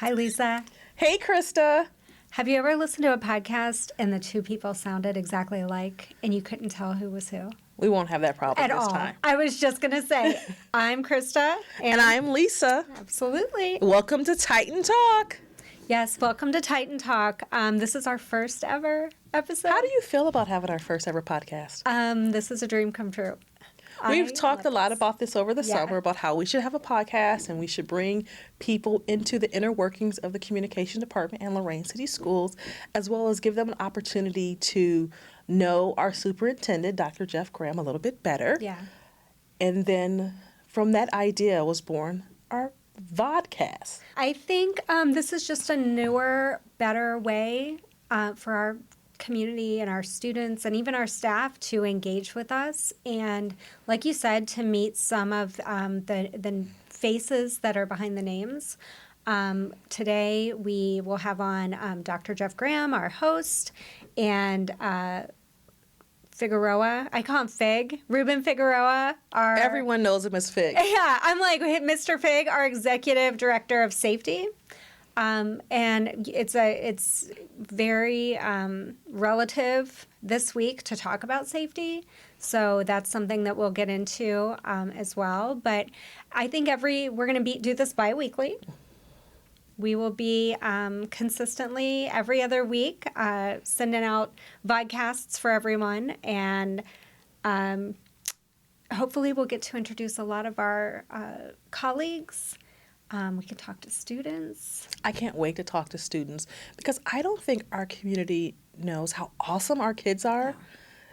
Hi, Lisa. Hey, Christa. Have you ever listened to a podcast and the two people sounded exactly alike and you couldn't tell who was who? We won't have that problem At this all. time. I was just going to say, I'm Christa. And I'm Lisa. Absolutely. Welcome to Titan Talk. Yes, welcome to Titan Talk. This is our first ever episode. How do you feel about having our first ever podcast? This is a dream come true. We've talked a lot this. about this over the Yeah. summer, about how we should have a podcast and we should bring people into the inner workings of the communication department and Lorain City Schools, as well as give them an opportunity to know our superintendent, Dr. Jeff Graham, a little bit better. Yeah. And then from that idea was born our vodcast. I think this is just a newer, better way for our community and our students and even our staff to engage with us. And like you said, to meet some of the faces that are behind the names. Today we will have on Dr. Jeff Graham, our host, and Figueroa. I call him Fig. Reuben Figueroa. Everyone knows him as Fig. Yeah, I'm like Mr. Fig, our executive director of safety. And it's very relative this week to talk about safety. So that's something that we'll get into as well. But I think we're going to do this bi-weekly. We will be consistently every other week sending out vodcasts for everyone. And hopefully we'll get to introduce a lot of our colleagues. We can talk to students. I can't wait to talk to students because I don't think our community knows how awesome our kids are. No.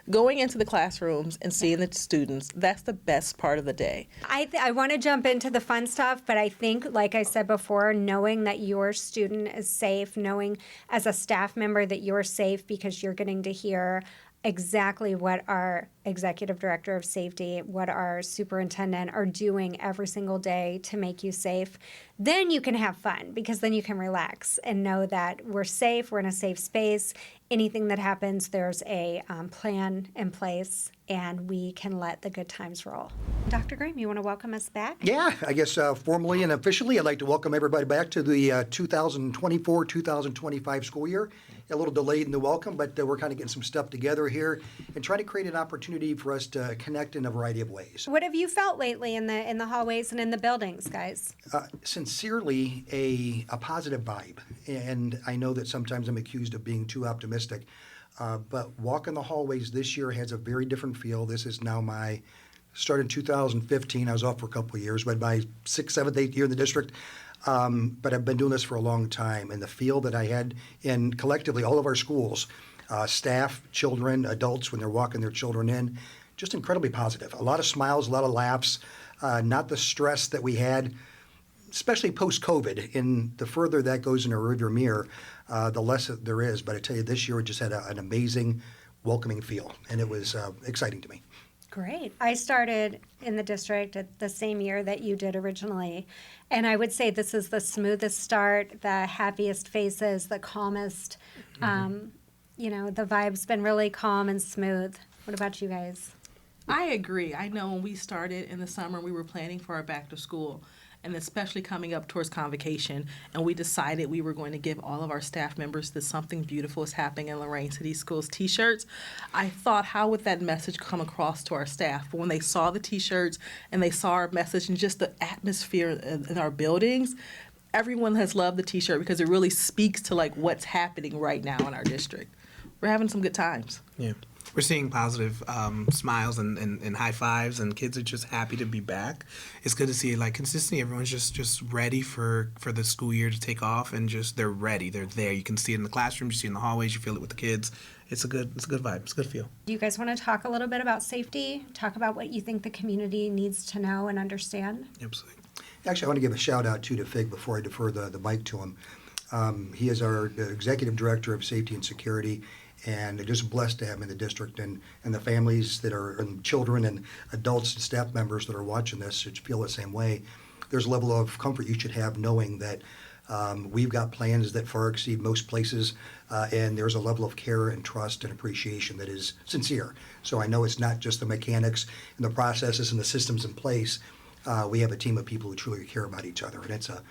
Going into the classrooms and seeing the students, that's the best part of the day. I want to jump into the fun stuff, but I think, like I said before, knowing that your student is safe, knowing as a staff member that you're safe because you're getting to hear exactly what our executive director of safety, what our superintendent are doing every single day to make you safe, then you can have fun because then you can relax and know that we're safe, we're in a safe space. Anything that happens, there's a plan in place and we can let the good times roll. Dr. Graham, you want to welcome us back? Yeah, I guess formally and officially, I'd like to welcome everybody back to the 2024-2025 school year. A little delayed in the welcome, but we're kind of getting some stuff together here and trying to create an opportunity for us to connect in a variety of ways. What have you felt lately in the hallways and in the buildings, guys? Sincerely, a positive vibe. And I know that sometimes I'm accused of being too optimistic, but walking the hallways this year has a very different feel. This is now started in 2015. I was off for a couple of years, but my 6th, 7th, 8th year in the district. But I've been doing this for a long time, and the feel that I had in collectively all of our schools, staff, children, adults, when they're walking their children in, just incredibly positive. A lot of smiles, a lot of laughs, not the stress that we had, especially post-COVID. And the further that goes in a rearview mirror, the less there is. But I tell you, this year we just had an amazing, welcoming feel, and it was exciting to me. Great. I started in the district at the same year that you did originally, and I would say this is the smoothest start, the happiest faces, the calmest. The vibe's been really calm and smooth. What about you guys? I agree. I know when we started in the summer, we were planning for our back to school, and especially coming up towards convocation, and we decided we were going to give all of our staff members the Something Beautiful is Happening in Lorain City Schools t-shirts. I thought, how would that message come across to our staff? But when they saw the t-shirts and they saw our message and just the atmosphere in our buildings, everyone has loved the t-shirt because it really speaks to like what's happening right now in our district. We're having some good times. Yeah. We're seeing positive smiles and high fives, and kids are just happy to be back. It's good to see like consistency. Everyone's just ready for the school year to take off, and just they're ready. They're there. You can see it in the classrooms. You see it in the hallways. You feel it with the kids. It's a good vibe. It's a good feel. Do you guys want to talk a little bit about safety? Talk about what you think the community needs to know and understand? Absolutely. Actually, I want to give a shout out to Fig before I defer the mic to him. He is our executive director of safety and security. And just blessed to have him in the district, and the families that are, and children and adults and staff members that are watching this should feel the same way. There's a level of comfort you should have knowing that we've got plans that far exceed most places, and there's a level of care and trust and appreciation that is sincere. So I know it's not just the mechanics and the processes and the systems in place. We have a team of people who truly care about each other, and it's a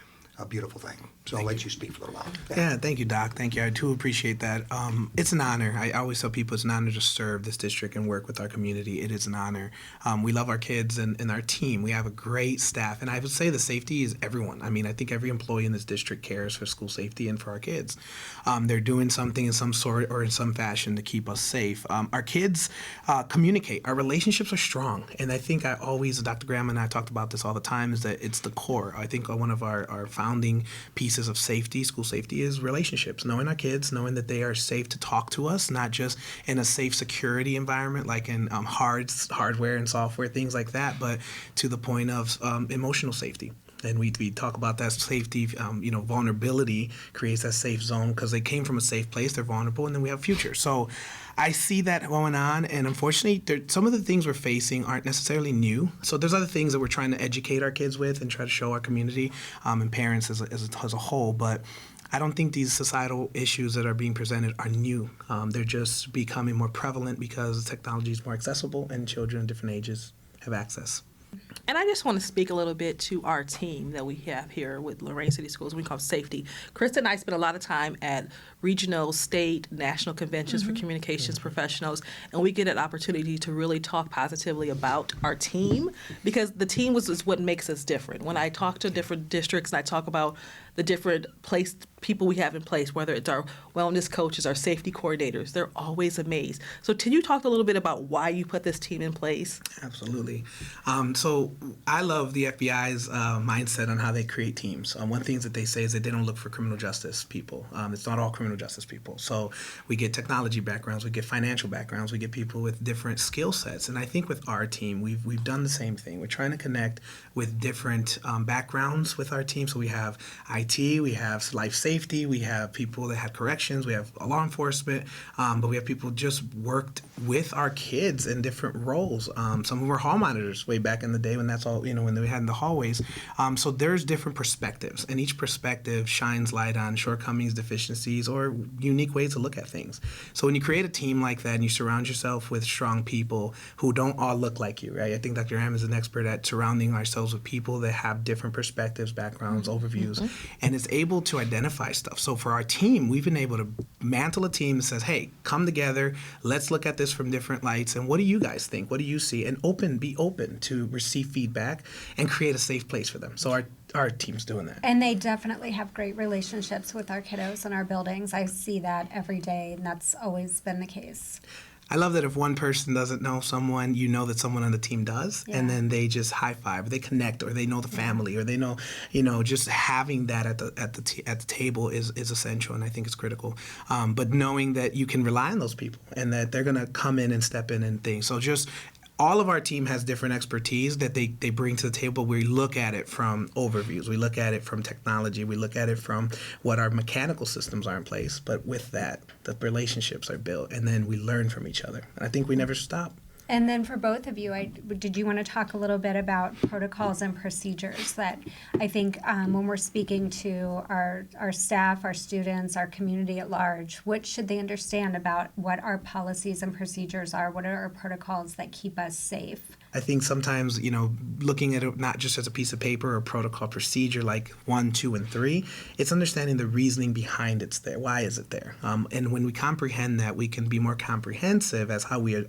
a beautiful thing. So I'll let you speak for a little while. Yeah, thank you, Doc. Thank you. I do appreciate that. It's an honor. I always tell people it's an honor to serve this district and work with our community. It is an honor. We love our kids and our team. We have a great staff. And I would say the safety is everyone. I mean, I think every employee in this district cares for school safety and for our kids. They're doing something in some sort or in some fashion to keep us safe. Our kids communicate. Our relationships are strong. And I think Dr. Graham and I talked about this all the time, is that it's the core. I think one of our founding pieces of safety, school safety, is relationships. Knowing our kids, knowing that they are safe to talk to us, not just in a safe security environment like in hardware and software, things like that, but to the point of emotional safety. And we talk about that safety, vulnerability creates that safe zone because they came from a safe place, they're vulnerable, and then we have future. So I see that going on, and unfortunately, some of the things we're facing aren't necessarily new. So there's other things that we're trying to educate our kids with and try to show our community and parents as a whole, but I don't think these societal issues that are being presented are new. They're just becoming more prevalent because technology is more accessible and children of different ages have access. And I just want to speak a little bit to our team that we have here with Lorain City Schools. We call safety. Christa and I spend a lot of time at regional, state, national conventions for communications professionals, and we get an opportunity to really talk positively about our team, because the team is what makes us different. When I talk to different districts and I talk about the different people we have in place, whether it's our wellness coaches, our safety coordinators, they're always amazed. So can you talk a little bit about why you put this team in place? Absolutely. So I love the FBI's mindset on how they create teams. One of the things that they say is that they don't look for criminal justice people. It's not all criminal justice people. So we get technology backgrounds, we get financial backgrounds, we get people with different skill sets. And I think with our team, we've done the same thing. We're trying to connect with different backgrounds with our team. So we have IT, we have life safety, we have people that had corrections, we have law enforcement, but we have people just worked with our kids in different roles. Some of them were hall monitors way back in the day when that's all, when they had in the hallways. So there's different perspectives, and each perspective shines light on shortcomings, deficiencies, or unique ways to look at things. So when you create a team like that and you surround yourself with strong people who don't all look like you, right? I think Dr. Ham is an expert at surrounding ourselves with people that have different perspectives, backgrounds, overviews, and is able to identify stuff. So for our team, we've been able to mantle a team that says, hey, come together, let's look at this from different lights, and what do you guys think? What do you see? And be open to receive feedback and create a safe place for them. So our team's doing that. And they definitely have great relationships with our kiddos in our buildings. I see that every day, and that's always been the case. I love that if one person doesn't know someone, you know that someone on the team does, and then they just high five, or they connect, or they know the family, or they know, just having that at the table is essential, and I think it's critical. But knowing that you can rely on those people and that they're gonna come in and step in and things. So just all of our team has different expertise that they bring to the table. We look at it from overviews. We look at it from technology. We look at it from what our mechanical systems are in place. But with that, the relationships are built, and then we learn from each other. And I think we never stop. And then for both of you, did you want to talk a little bit about protocols and procedures that I think when we're speaking to our staff, our students, our community at large, what should they understand about what our policies and procedures are? What are our protocols that keep us safe? I think sometimes, looking at it not just as a piece of paper or protocol procedure like 1, 2, and 3, it's understanding the reasoning behind it's there. Why is it there? And when we comprehend that, we can be more comprehensive as how we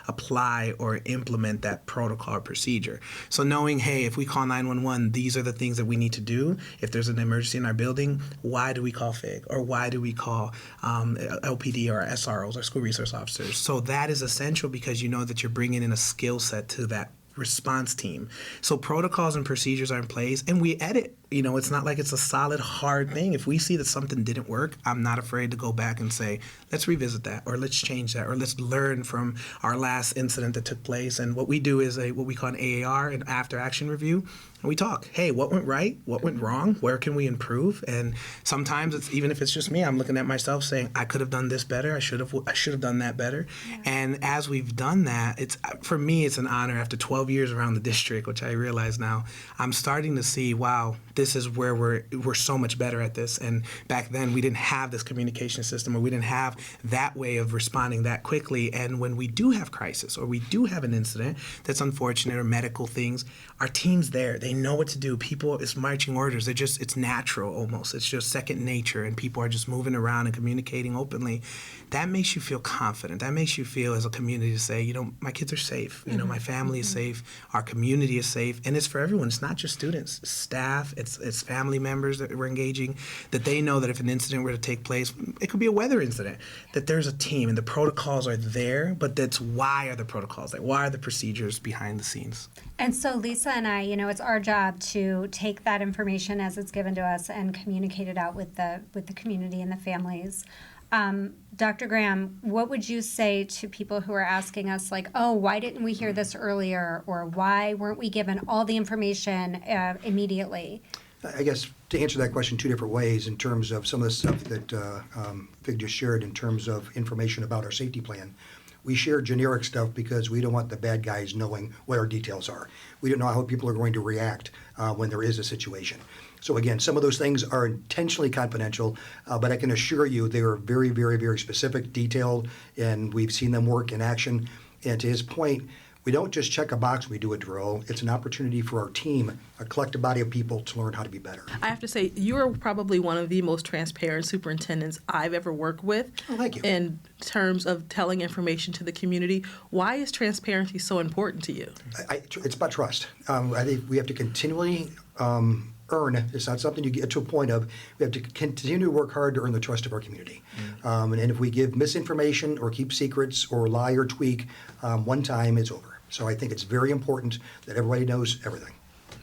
apply or implement that protocol or procedure. So knowing, hey, if we call 911, these are the things that we need to do. If there's an emergency in our building, why do we call FIG? Or why do we call LPD or SROs or school resource officers? So that is essential because you know that you're bringing in a skill set to that response team. So protocols and procedures are in place, and we edit. It's not like it's a solid, hard thing. If we see that something didn't work, I'm not afraid to go back and say, let's revisit that, or let's change that, or let's learn from our last incident that took place. And what we do is what we call an AAR, an after action review. And we talk, hey, what went right? What went wrong? Where can we improve? And sometimes it's, even if it's just me, I'm looking at myself saying, I could have done this better. I should have done that better. Yeah. And as we've done that, for me, it's an honor after 12 years around the district, which I realize now, I'm starting to see, wow, this is where we're so much better at this. And back then we didn't have this communication system, or we didn't have that way of responding that quickly. And when we do have crisis, or we do have an incident that's unfortunate, or medical things, our team's there. They know what to do. People, it's marching orders. It's natural almost. It's just second nature, and people are just moving around and communicating openly. That makes you feel confident. That makes you feel as a community to say, my kids are safe. My family is safe. Our community is safe. And it's for everyone. It's not just students. It's staff. It's family members that we're engaging, that they know that if an incident were to take place, it could be a weather incident, that there's a team and the protocols are there, but that's why are the protocols there? Why are the procedures behind the scenes? And so Lisa and I, it's our job to take that information as it's given to us and communicate it out with the community and the families. Dr. Graham, what would you say to people who are asking us, like, oh, why didn't we hear this earlier? Or why weren't we given all the information immediately? I guess to answer that question two different ways in terms of some of the stuff that Fig just shared in terms of information about our safety plan. We share generic stuff because we don't want the bad guys knowing what our details are. We don't know how people are going to react when there is a situation. So again, some of those things are intentionally confidential, but I can assure you they are very, very, very specific, detailed, and we've seen them work in action. And to his point, we don't just check a box when we do a drill. It's an opportunity for our team, a collective body of people, to learn how to be better. I have to say, you're probably one of the most transparent superintendents I've ever worked with. Oh, thank you. In terms of telling information to the community. Why is transparency so important to you? It's about trust. I think we have to continually earn. It's not something you get to a point of. We have to continue to work hard to earn the trust of our community. And if we give misinformation or keep secrets or lie or tweak one time, it's over. So I think it's very important that everybody knows everything.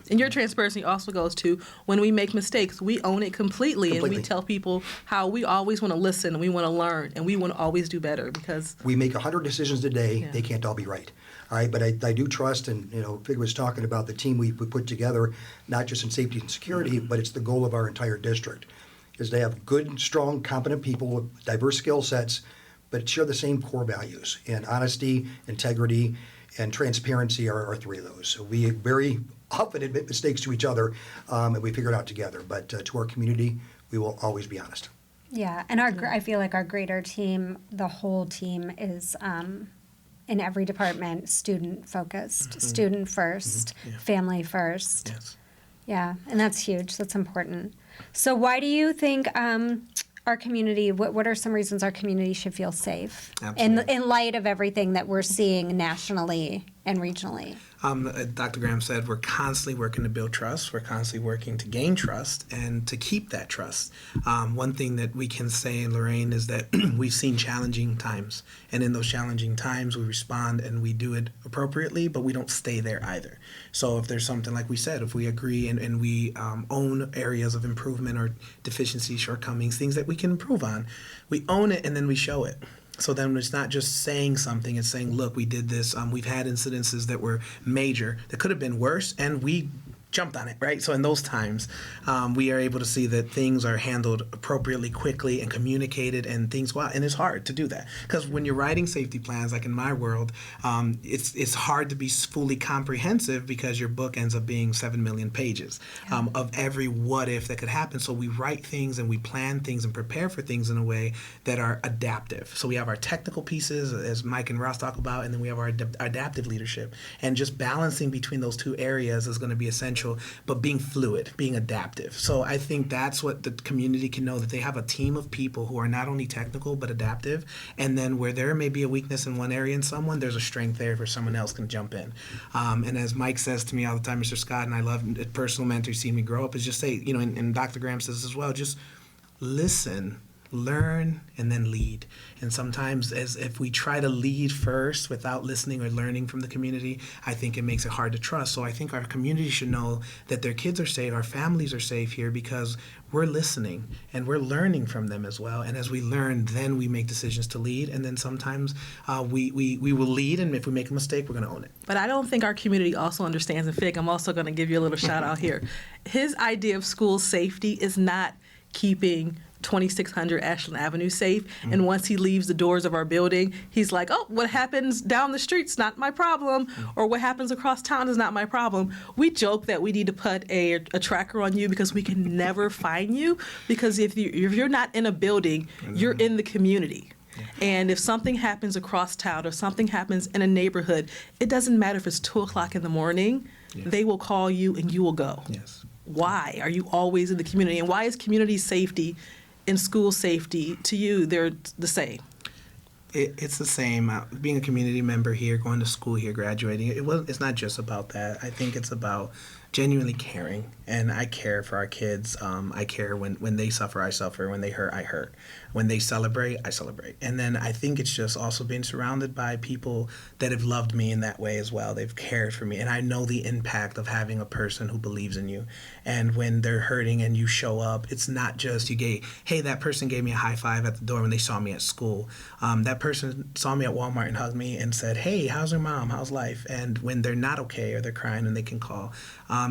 And your transparency also goes to when we make mistakes, we own it completely. And we tell people how we always want to listen and we want to learn and we want to always do better because we make 100 decisions a day. Yeah. They can't all be right. All right, but I do trust, and Fig was talking about the team we put together, not just in safety and security, but it's the goal of our entire district, is to have good, strong, competent people with diverse skill sets, but share the same core values. And honesty, integrity, and transparency are three of those. So we very often admit mistakes to each other, and we figure it out together. But to our community, we will always be honest. Yeah, and I feel like our greater team, the whole team is in every department, student focused, student first, family first. Yes. Yeah, and that's huge. That's important. So why do you think our community, what are some reasons our community should feel safe in light of everything that we're seeing nationally and regionally? Dr. Graham said we're constantly working to build trust. We're constantly working to gain trust and to keep that trust. One thing that we can say in Lorain is that we've seen challenging times. And in those challenging times, we respond and we do it appropriately, but we don't stay there either. So if there's something, like we said, if we agree and we own areas of improvement or deficiencies, shortcomings, things that we can improve on, we own it and then we show it. So then it's not just saying something, it's saying, look, we did this. We've had incidences that were major, that could have been worse, and we jumped on it, right? So in those times, we are able to see that things are handled appropriately, quickly, and communicated, and things go out. And it's hard to do that because when you're writing safety plans, like in my world, it's hard to be fully comprehensive because your book ends up being 7 million pages of every what if that could happen. So we write things and we plan things and prepare for things in a way that are adaptive. So we have our technical pieces, as Mike and Ross talk about, and then we have our adaptive leadership. And just balancing between those two areas is going to be essential, but being fluid, being adaptive. So I think that's what the community can know, that they have a team of people who are not only technical but adaptive, and then where there may be a weakness in one area in someone, there's a strength there where someone else can jump in. And as Mike says to me all the time, Mr. Scott, and I love a personal mentor, seen me grow up, is just say, and Dr. Graham says as well, just listen, learn, and then lead. And sometimes if we try to lead first without listening or learning from the community, I think it makes it hard to trust. So I think our community should know that their kids are safe, our families are safe here because we're listening and we're learning from them as well. And as we learn, then we make decisions to lead. And then sometimes we will lead, and if we make a mistake, we're going to own it. But I don't think our community also understands, and Fig, I'm also going to give you a little shout out here. His idea of school safety is not keeping 2600 Ashland Avenue safe. And once he leaves the doors of our building, he's like, oh, what happens down the street's not my problem, or what happens across town is not my problem. We joke that we need to put a tracker on you because we can never find you, because if you're not in a building, you're in the community. And if something happens across town or something happens in a neighborhood, it doesn't matter if it's 2 o'clock in the morning, they will call you and you will go. Yes. Why are you always in the community? And why is community safety and school safety to you, they're the same? It's the same. Being a community member here, going to school here, graduating, it's not just about that. I think it's about genuinely caring, and I care for our kids. I care when they suffer, I suffer. When they hurt, I hurt. When they celebrate, I celebrate. And then I think it's just also being surrounded by people that have loved me in that way as well. They've cared for me, and I know the impact of having a person who believes in you. And when they're hurting and you show up, it's not just hey, that person gave me a high five at the door when they saw me at school. That person saw me at Walmart and hugged me and said, hey, how's your mom? How's life? And when they're not okay or they're crying and they can call,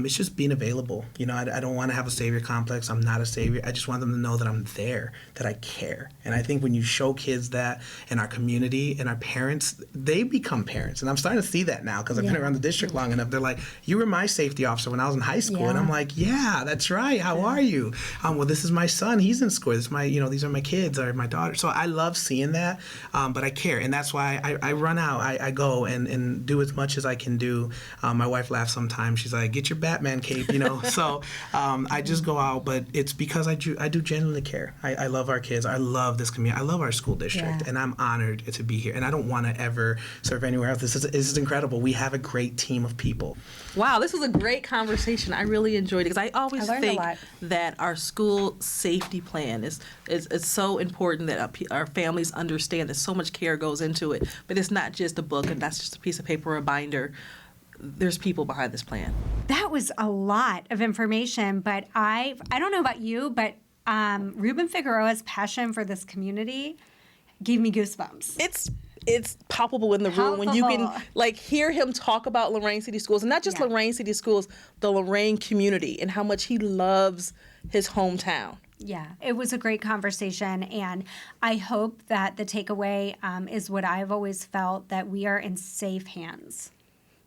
it's just being available. I don't want to have a savior complex. I'm not a savior. I just want them to know that I'm there, that I care. And I think when you show kids that in our community and our parents, they become parents. And I'm starting to see that now because I've been around the district long enough. They're like, you were my safety officer when I was in high school. And I'm like, yeah, that's right. How are you? Well, this is my son. He's in school. This is my, these are my kids or my daughter. So I love seeing that, but I care. And that's why I run out. I go and do as much as I can do. My wife laughs sometimes. She's like, get your Batman cape, So I just go out, but it's because I do genuinely care. I love our kids. I love this community. I love our school district, and I'm honored to be here. And I don't want to ever serve anywhere else. This is incredible. We have a great team of people. Wow, this was a great conversation. I really enjoyed it because I always think that our school safety plan is so important that our families understand that so much care goes into it. But it's not just a book and that's just a piece of paper or a binder. There's people behind this plan. That was a lot of information, but I don't know about you, but Reuben Figueroa's passion for this community gave me goosebumps. It's palpable in the room when you can hear him talk about Lorain City Schools, and not just Lorain City Schools, the Lorain community and how much he loves his hometown. Yeah, it was a great conversation, and I hope that the takeaway is what I've always felt, that we are in safe hands.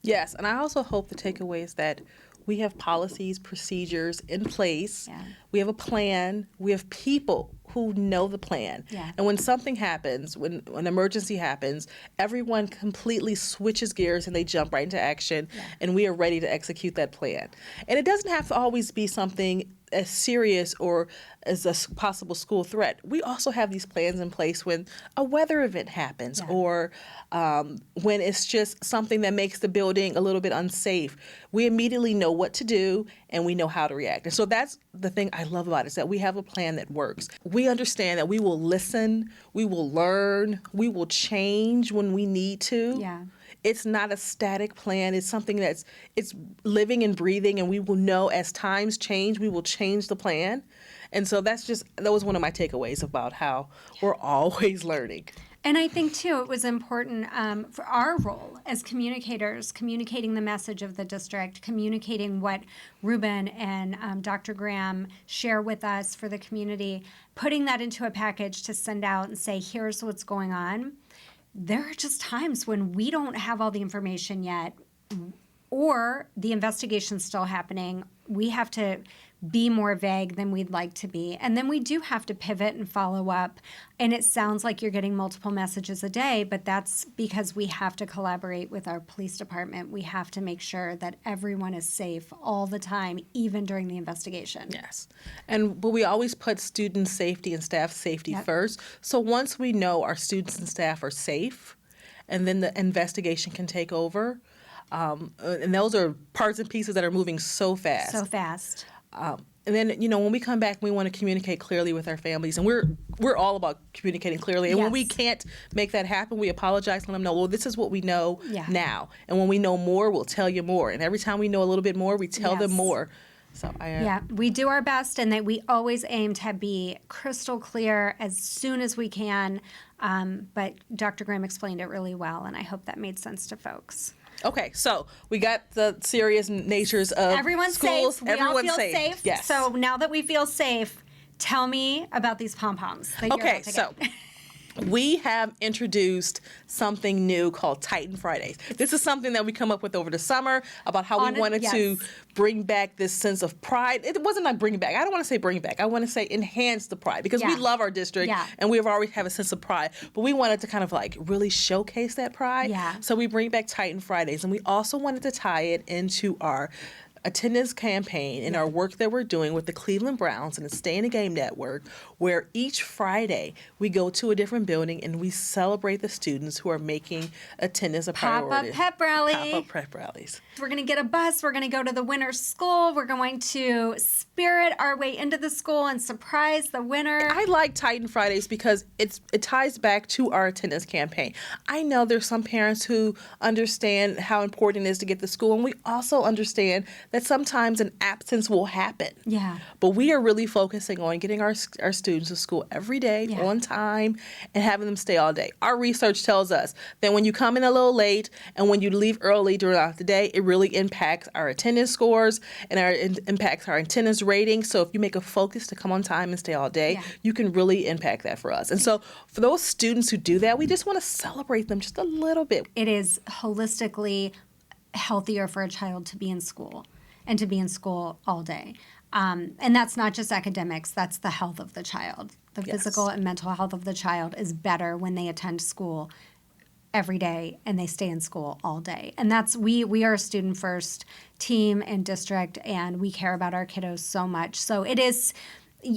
Yes, and I also hope the takeaway is that we have policies, procedures in place. Yeah. We have a plan. We have people who know the plan. Yeah. And when something happens, when an emergency happens, everyone completely switches gears and they jump right into action, and we are ready to execute that plan. And it doesn't have to always be something as serious or as a possible school threat. We also have these plans in place when a weather event happens or when it's just something that makes the building a little bit unsafe. We immediately know what to do and we know how to react. And so that's the thing I love about it, is that we have a plan that works. We understand that we will listen, we will learn, we will change when we need to. Yeah. It's not a static plan. It's something it's living and breathing, and we will know as times change, we will change the plan. And so that was one of my takeaways about how we're always learning. And I think, too, it was important for our role as communicators, communicating the message of the district, communicating what Reuben and Dr. Graham share with us for the community, putting that into a package to send out and say, here's what's going on. There are just times when we don't have all the information yet, or the investigation's still happening. We have to be more vague than we'd like to be. And then we do have to pivot and follow up. And it sounds like you're getting multiple messages a day, but that's because we have to collaborate with our police department. We have to make sure that everyone is safe all the time, even during the investigation. Yes. But we always put student safety and staff safety first. So once we know our students and staff are safe, and then the investigation can take over. And those are parts and pieces that are moving so fast. So fast. And then, when we come back, we want to communicate clearly with our families. And we're all about communicating clearly. And when we can't make that happen, we apologize, let them know, well, this is what we know now. And when we know more, we'll tell you more. And every time we know a little bit more, we tell them more. So we do our best, and that we always aim to be crystal clear as soon as we can. But Dr. Graham explained it really well, and I hope that made sense to folks. Okay, so we got the serious natures of Everyone's schools. safe. We all feel safe. Yes. So now that we feel safe, tell me about these pom-poms that you're Okay, about to so get. we have introduced something new called Titan Fridays. This is something that we come up with over the summer about how we wanted to bring back this sense of pride. It wasn't like bring back. I don't want to say bring back. I want to say enhance the pride because we love our district and we've always have a sense of pride. But we wanted to kind of like really showcase that pride. Yeah. So we bring back Titan Fridays, and we also wanted to tie it into our attendance campaign and our work that we're doing with the Cleveland Browns and the Stay in the Game Network, where each Friday we go to a different building and we celebrate the students who are making attendance a priority. Pop-up pep rally. Pop-up pep rallies. We're going to get a bus. We're going to go to the winner's school. We're going to spirit our way into the school and surprise the winner. I like Titan Fridays because it ties back to our attendance campaign. I know there's some parents who understand how important it is to get to school, and we also understand that sometimes an absence will happen. Yeah. But we are really focusing on getting our students to school every day on time and having them stay all day. Our research tells us that when you come in a little late and when you leave early throughout the day, it really impacts our attendance scores and impacts our attendance rating. So if you make a focus to come on time and stay all day, you can really impact that for us. And so for those students who do that, we just want to celebrate them just a little bit. It is holistically healthier for a child to be in school and to be in school all day. And that's not just academics, that's the health of the child. The physical and mental health of the child is better when they attend school every day and they stay in school all day. And that's, we are a student first team and district, and we care about our kiddos so much. So it is,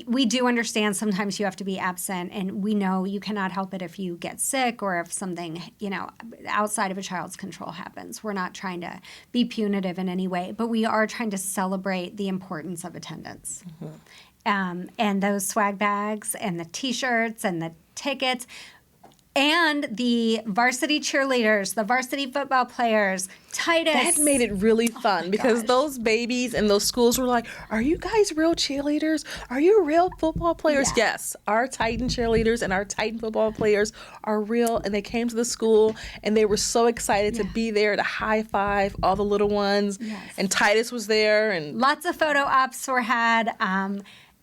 we do understand sometimes you have to be absent, and we know you cannot help it if you get sick or if something, outside of a child's control happens. We're not trying to be punitive in any way, but we are trying to celebrate the importance of attendance. And those swag bags and the T-shirts and the tickets and the varsity cheerleaders, the varsity football players, Titus. That made it really fun because those babies and those schools were like, are you guys real cheerleaders? Are you real football players? Yeah. Yes, our Titan cheerleaders and our Titan football players are real, and they came to the school and they were so excited to be there to high five all the little ones. Yes. And Titus was there. And lots of photo ops were had.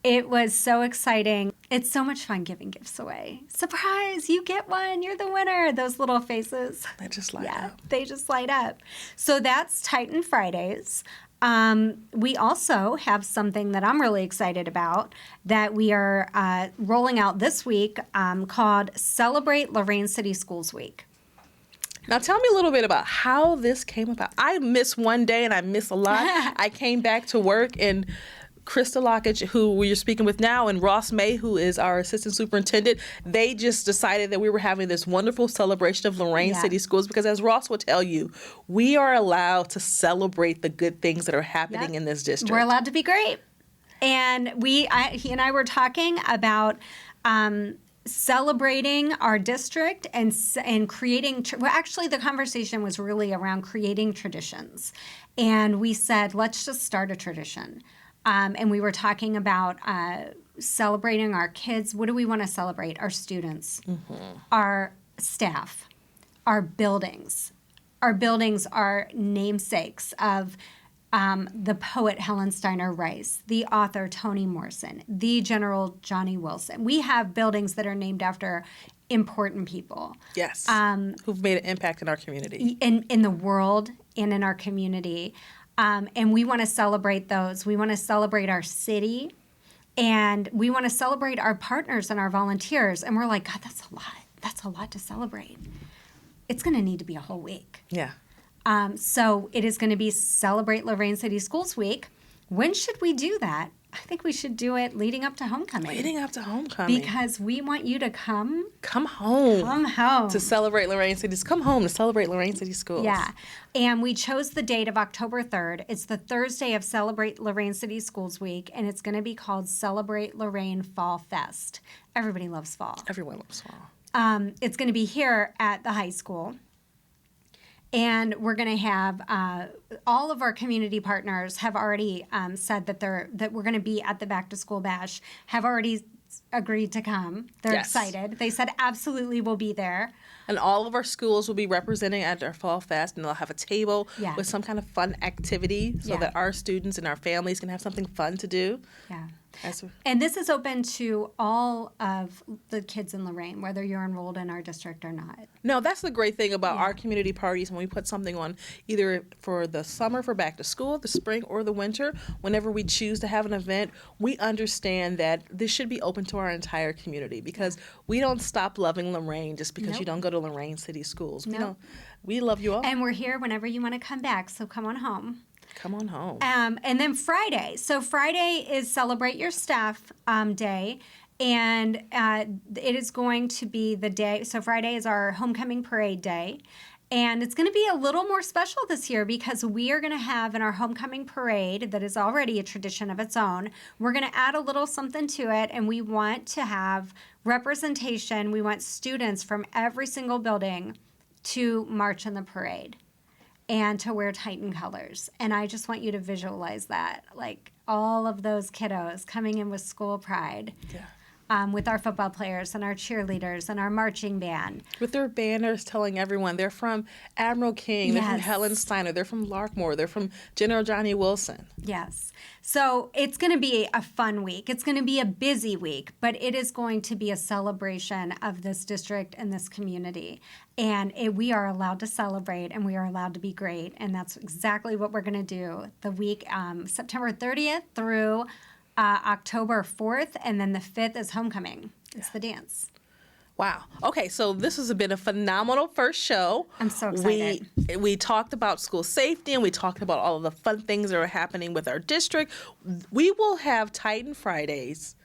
It was so exciting. It's so much fun giving gifts away. Surprise, you get one, you're the winner. Those little faces. they just light up. They just light up. So that's Titan Fridays. We also have something that I'm really excited about that we are rolling out this week called Celebrate Lorain City Schools Week. Now tell me a little bit about how this came about. I missed one day and I missed a lot. I came back to work, and Christa Lockett, who we're speaking with now, and Ross May, who is our assistant superintendent, they just decided that we were having this wonderful celebration of Lorain City Schools because, as Ross will tell you, we are allowed to celebrate the good things that are happening in this district. We're allowed to be great. And he and I were talking about celebrating our district and creating, well, actually the conversation was really around creating traditions. And we said, let's just start a tradition. And we were talking about celebrating our kids. What do we want to celebrate? Our students, our staff, our buildings. Our buildings are namesakes of the poet Helen Steiner Rice, the author Toni Morrison, the General Johnny Wilson. We have buildings that are named after important people. Yes, who've made an impact in our community. In the world and in our community. And we want to celebrate those. We want to celebrate our city, and we want to celebrate our partners and our volunteers. And we're like, God, that's a lot. That's a lot to celebrate. It's going to need to be a whole week. Yeah. So it is going to be Celebrate Lorain City Schools Week. When should we do that? I think we should do it leading up to homecoming. Leading up to homecoming. Because we want you to come home. Come home. To celebrate Lorain City. Come home to celebrate Lorain City Schools. Yeah. And we chose the date of October 3rd. It's the Thursday of Celebrate Lorain City Schools Week, and it's going to be called Celebrate Lorain Fall Fest. Everybody loves fall. Everyone loves fall. It's going to be here at the high school. And we're going to have all of our community partners have already said that we're going to be at the Back to School Bash, have already agreed to come. They're excited. They said absolutely we'll be there. And all of our schools will be representing at our Fall Fest, and they'll have a table with some kind of fun activity so that our students and our families can have something fun to do. Yeah. And this is open to all of the kids in Lorain, whether you're enrolled in our district or not. No, that's the great thing about our community parties when we put something on either for the summer for back to school, the spring, or the winter. Whenever we choose to have an event, we understand that this should be open to our entire community because we don't stop loving Lorain just because you don't go to Lorain City Schools. We love you all. And we're here whenever you want to come back, so come on home. Come on home. And then Friday. So Friday is Celebrate Your Staff Day. And it is going to be the day. So Friday is our homecoming parade day. And it's going to be a little more special this year because we are going to have in our homecoming parade, that is already a tradition of its own, we're going to add a little something to it. And we want to have representation. We want students from every single building to march in the parade and to wear Titan colors. And I just want you to visualize that, like all of those kiddos coming in with school pride. Yeah. With our football players and our cheerleaders and our marching band. With their banners telling everyone they're from Admiral King, they're from Helen Steiner, they're from Larkmore, they're from General Johnny Wilson. Yes. So it's going to be a fun week. It's going to be a busy week, but it is going to be a celebration of this district and this community. And we are allowed to celebrate and we are allowed to be great. And that's exactly what we're going to do the week September 30th through October 4th, and then the 5th is homecoming. It's the dance. Wow. Okay, so this has been a phenomenal first show. I'm so excited. We talked about school safety and we talked about all of the fun things that are happening with our district. We will have Titan Fridays,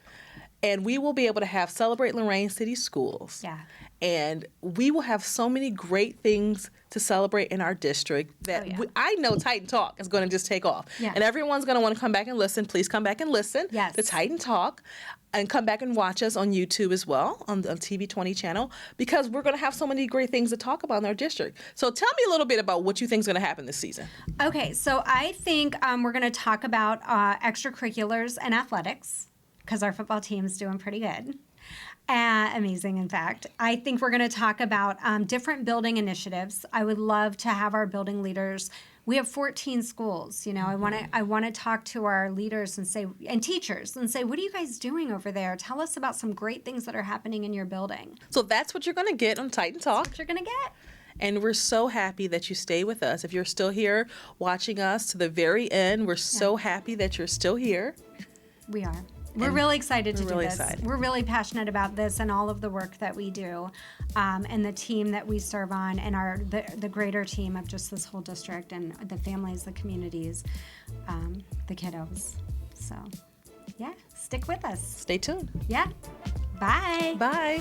and we will be able to have Celebrate Lorain City Schools. Yeah. And we will have so many great things to celebrate in our district that I know Titan Talk is going to just take off. Yeah. And everyone's going to want to come back and listen. Please come back and listen to Titan Talk and come back and watch us on YouTube as well, on the TV 20 channel, because we're going to have so many great things to talk about in our district. So tell me a little bit about what you think is going to happen this season. Okay, so I think we're going to talk about extracurriculars and athletics because our football team is doing pretty good. Amazing, in fact. I think we're going to talk about different building initiatives. I would love to have our building leaders. We have 14 schools. You know, I want to talk to our leaders and teachers and say, what are you guys doing over there? Tell us about some great things that are happening in your building. So that's what you're going to get on Titan Talk. That's what you're going to get. And we're so happy that you stay with us. If you're still here watching us to the very end, we're so happy that you're still here. We are. We're really excited to do really this. excited. We're really passionate about this and all of the work that we do, and the team that we serve on, and the greater team of just this whole district and the families, the communities, the kiddos. So, yeah, stick with us. Stay tuned. Yeah. Bye. Bye.